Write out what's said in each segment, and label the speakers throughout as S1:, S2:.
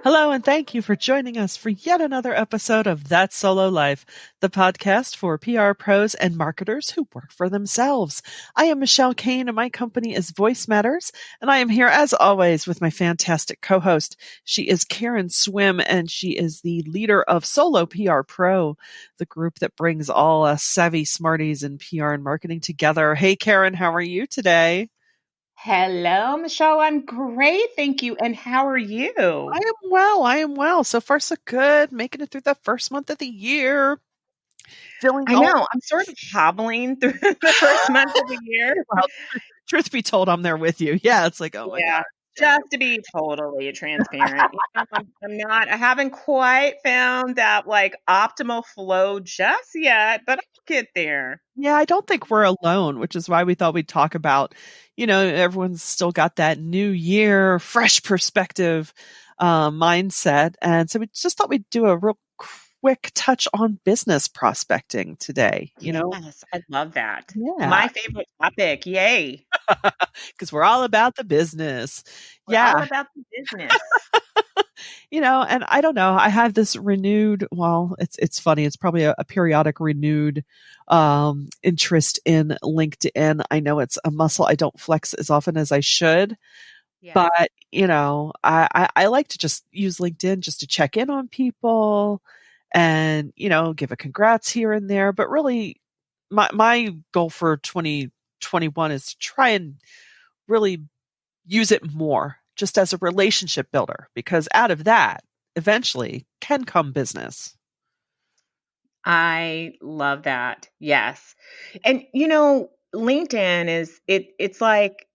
S1: Hello, and thank you for joining us for yet another episode of That Solo Life, the podcast for PR pros and marketers who work for themselves. I am Michelle Kane, and my company is Voice Matters, and I am here as always with my fantastic co-host. She is Karen Swim, and she is the leader of Solo PR Pro, the group that brings all us savvy smarties in PR and marketing together. Hey, Karen, how are you today?
S2: Hello, Michelle. I'm great. Thank you. And how are you?
S1: I am well. I am well. So far, so good. Making it through the first month of the year. Feeling
S2: I
S1: all
S2: know I'm sort of hobbling through the first month of the year.
S1: well. Truth be told, I'm there with you. Yeah, it's like, oh my
S2: Yeah,
S1: God.
S2: just to be totally transparent, I haven't quite found that like optimal flow just yet, but I'll get there.
S1: Yeah, I don't think we're alone, which is why we thought we'd talk about, everyone's still got that new year, fresh perspective mindset. And so we just thought we'd do a real quick touch on business prospecting today.
S2: Yes, I love that.
S1: Yeah,
S2: My favorite topic. Yay.
S1: because we're all about the business.
S2: We're all
S1: Yeah.
S2: about the business.
S1: And I don't know, I have this renewed, well, it's funny. It's probably a periodic renewed, interest in LinkedIn. I know it's a muscle I don't flex as often as I should,
S2: Yeah.
S1: but I like to just use LinkedIn just to check in on people and, give a congrats here and there. But really my goal for 2021 is to try and really use it more just as a relationship builder, because out of that eventually can come business.
S2: I love that. Yes. And LinkedIn it's like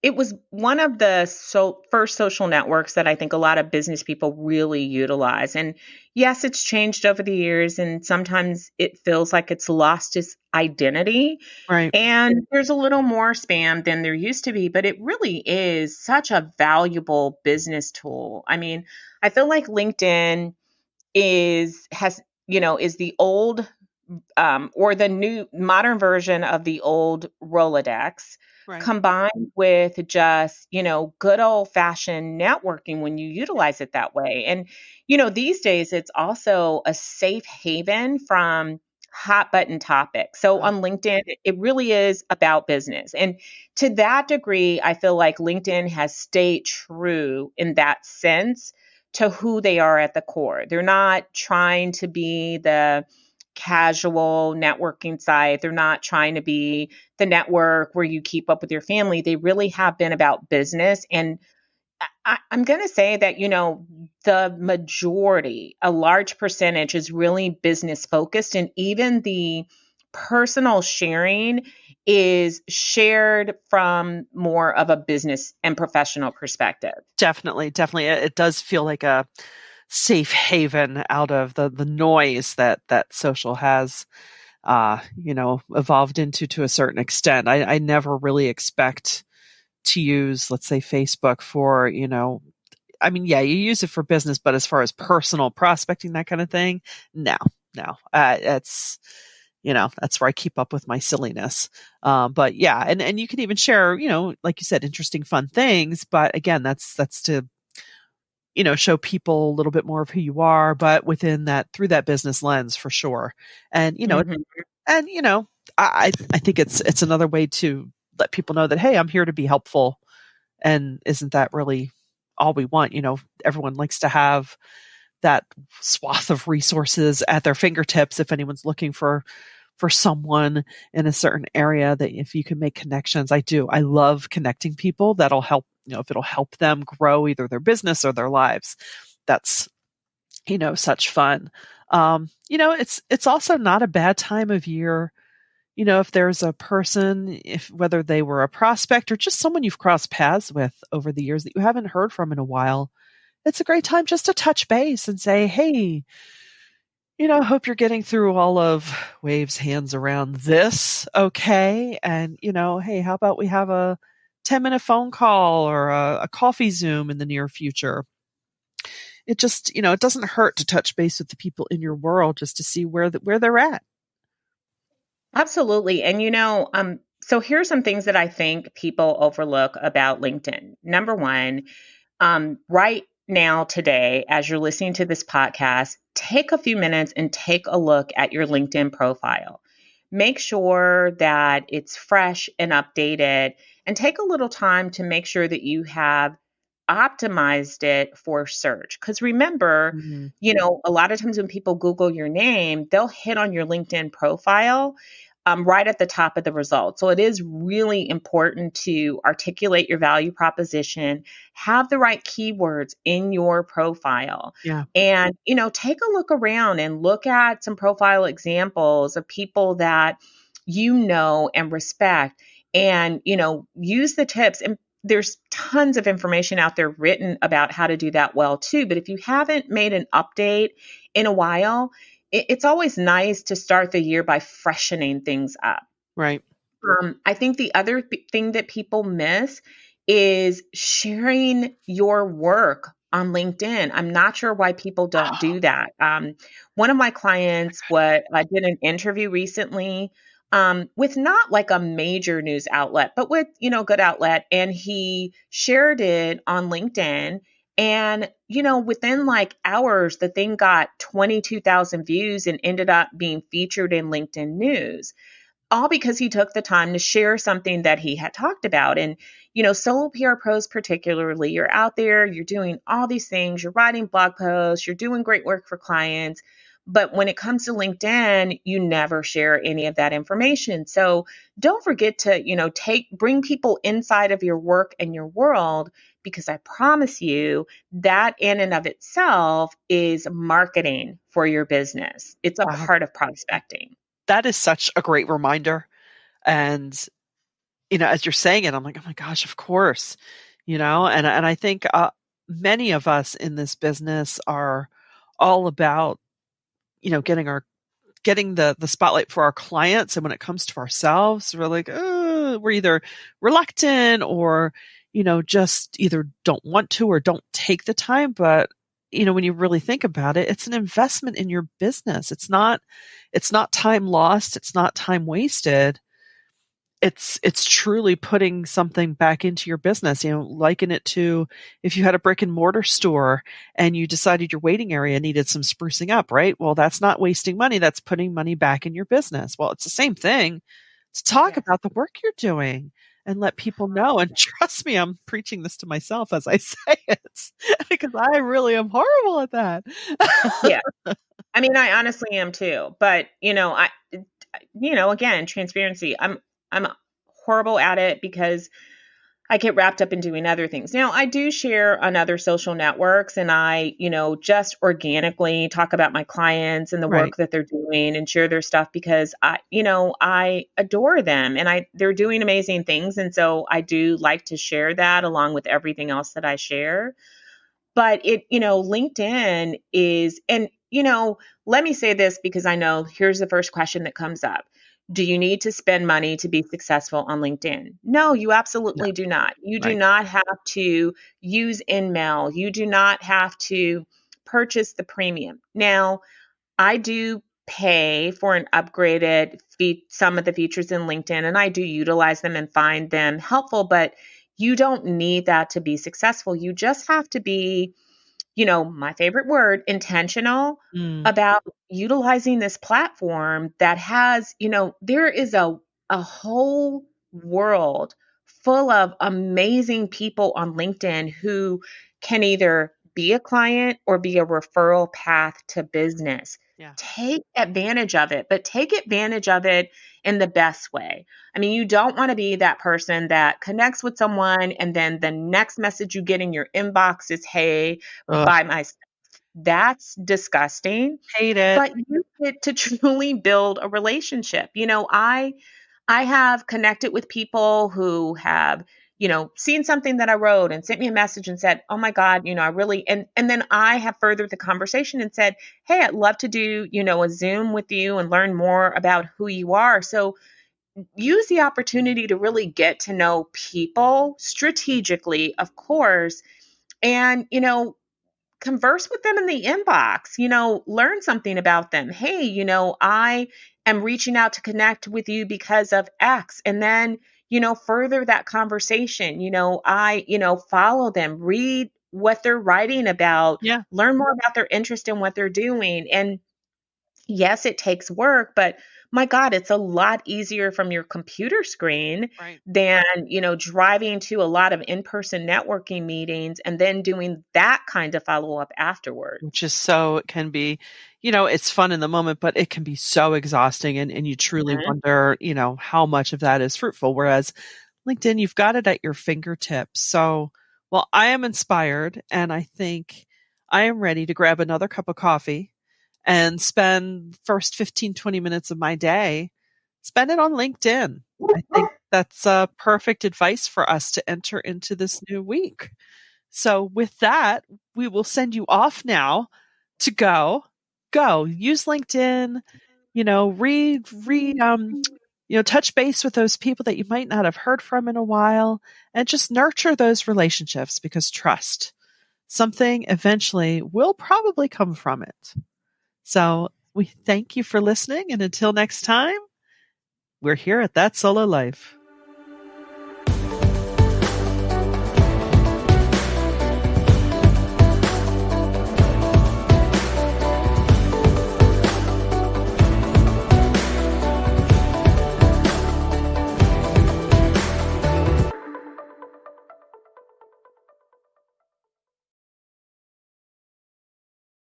S2: it was one of the first social networks that I think a lot of business people really utilize. And yes, it's changed over the years and sometimes it feels like it's lost its identity
S1: Right.
S2: and there's a little more spam than there used to be, but it really is such a valuable business tool. I mean, I feel like LinkedIn is the old or the new modern version of the old Rolodex
S1: Right.
S2: combined with just, good old fashioned networking when you utilize it that way. And, these days it's also a safe haven from hot button topics. So
S1: Uh,
S2: on LinkedIn, it really is about business. And to that degree, I feel like LinkedIn has stayed true in that sense to who they are at the core. They're not trying to be the casual networking site. They're not trying to be the network where you keep up with your family. They really have been about business. And I'm going to say that, the majority, a large percentage is really business focused. And even the personal sharing is shared from more of a business and professional perspective.
S1: Definitely, definitely. It does feel like a safe haven out of the noise that social has, evolved into to a certain extent. I never really expect to use, let's say, Facebook for, I mean, yeah, you use it for business, but as far as personal prospecting, that kind of thing, no, no. That's where I keep up with my silliness. But yeah, and you can even share, like you said, interesting, fun things. But again, that's to, show people a little bit more of who you are, but within that, through that business lens for sure. And,
S2: Mhm.
S1: and, I think it's another way to let people know that, hey, I'm here to be helpful. And isn't that really all we want? Everyone likes to have that swath of resources at their fingertips if anyone's looking for someone in a certain area, that if you can make connections. I love connecting people. That'll help, if it'll help them grow either their business or their lives. That's, such fun. It's also not a bad time of year, if there's a person, if whether they were a prospect or just someone you've crossed paths with over the years that you haven't heard from in a while, it's a great time just to touch base and say, hey, hope you're getting through all of Wave's hands around this. Okay. And, hey, how about we have a 10-minute phone call or a coffee Zoom in the near future? It just, it doesn't hurt to touch base with the people in your world just to see where they're at.
S2: Absolutely. And so here's some things that I think people overlook about LinkedIn. Number one, right now today, as you're listening to this podcast, take a few minutes and take a look at your LinkedIn profile. Make sure that it's fresh and updated, and take a little time to make sure that you have optimized it for search. Because remember,
S1: Mhm.
S2: a lot of times when people Google your name, they'll hit on your LinkedIn profile right at the top of the results. So it is really important to articulate your value proposition, have the right keywords in your profile,
S1: Yeah.
S2: and take a look around and look at some profile examples of people that and respect, and use the tips. And there's tons of information out there written about how to do that well too, but if you haven't made an update in a while, it's always nice to start the year by freshening things up.
S1: Right.
S2: I think the other thing that people miss is sharing your work on LinkedIn. I'm not sure why people don't do that. One of my clients, what I did an interview recently with not like a major news outlet, but with good outlet, and he shared it on LinkedIn. And within like hours, the thing got 22,000 views and ended up being featured in LinkedIn News, all because he took the time to share something that he had talked about. And, solo PR pros, particularly, you're out there, you're doing all these things, you're writing blog posts, you're doing great work for clients. But when it comes to LinkedIn, you never share any of that information. So don't forget to, bring people inside of your work and your world, because I promise you that in and of itself is marketing for your business. It's a
S1: Wow.
S2: part of prospecting.
S1: That is such a great reminder. And, as you're saying it, I'm like, oh my gosh, of course, and I think many of us in this business are all about, getting the spotlight for our clients. And when it comes to ourselves, we're like, we're either reluctant or, just either don't want to or don't take the time. But, when you really think about it, it's an investment in your business. It's not time lost. It's not time wasted. It's truly putting something back into your business. Liken it to if you had a brick and mortar store and you decided your waiting area needed some sprucing up, right? Well, that's not wasting money. That's putting money back in your business. Well, it's the same thing. To talk
S2: Yes.
S1: about the work you're doing and let people know. And trust me, I'm preaching this to myself as I say it because I really am horrible at that.
S2: Yeah. I mean, I honestly am too. But, again, transparency. I'm horrible at it because I get wrapped up in doing other things. Now, I do share on other social networks, and I, just organically talk about my clients and the
S1: Right.
S2: work that they're doing and share their stuff because I adore them, and they're doing amazing things. And so I do like to share that along with everything else that I share. But LinkedIn is, and, let me say this because I know here's the first question that comes up. Do you need to spend money to be successful on LinkedIn? No, you
S1: No.
S2: absolutely do not. You do
S1: Right.
S2: not have to use InMail. You do not have to purchase the premium. Now, I do pay for an upgraded some of the features in LinkedIn, and I do utilize them and find them helpful, but you don't need that to be successful. You just have to be, my favorite word, intentional
S1: Mm,
S2: about utilizing this platform that has, there is a whole world full of amazing people on LinkedIn who can either be a client or be a referral path to business.
S1: yeah.
S2: Take advantage of it, but take advantage of it in the best way. I mean, you don't want to be that person that connects with someone and then the next message you get in your inbox is, hey,
S1: Ugh,
S2: buy my stuff. That's disgusting.
S1: hate it.
S2: But you get to truly build a relationship. I have connected with people who have, seen something that I wrote and sent me a message and said, "Oh my God, I really," and then I have furthered the conversation and said, "Hey, I'd love to do, a Zoom with you and learn more about who you are." So use the opportunity to really get to know people strategically, of course, and, converse with them in the inbox, learn something about them. Hey, I am reaching out to connect with you because of X. And then, further that conversation, I, follow them, read what they're writing about,
S1: Yeah.
S2: learn more about their interest in what they're doing. And yes, it takes work, but my God, it's a lot easier from your computer screen
S1: Right.
S2: than, driving to a lot of in-person networking meetings and then doing that kind of follow-up afterwards.
S1: Which is so it can be, it's fun in the moment, but it can be so exhausting and you truly
S2: Mhm.
S1: wonder, how much of that is fruitful. Whereas LinkedIn, you've got it at your fingertips. So, well, I am inspired and I think I am ready to grab another cup of coffee and spend the first 15, 20 minutes of my day, spend it on LinkedIn. I think that's perfect advice for us to enter into this new week. So with that, we will send you off now to go use LinkedIn, touch base with those people that you might not have heard from in a while and just nurture those relationships because trust something eventually will probably come from it. So we thank you for listening. And until next time, we're here at That Solo Life.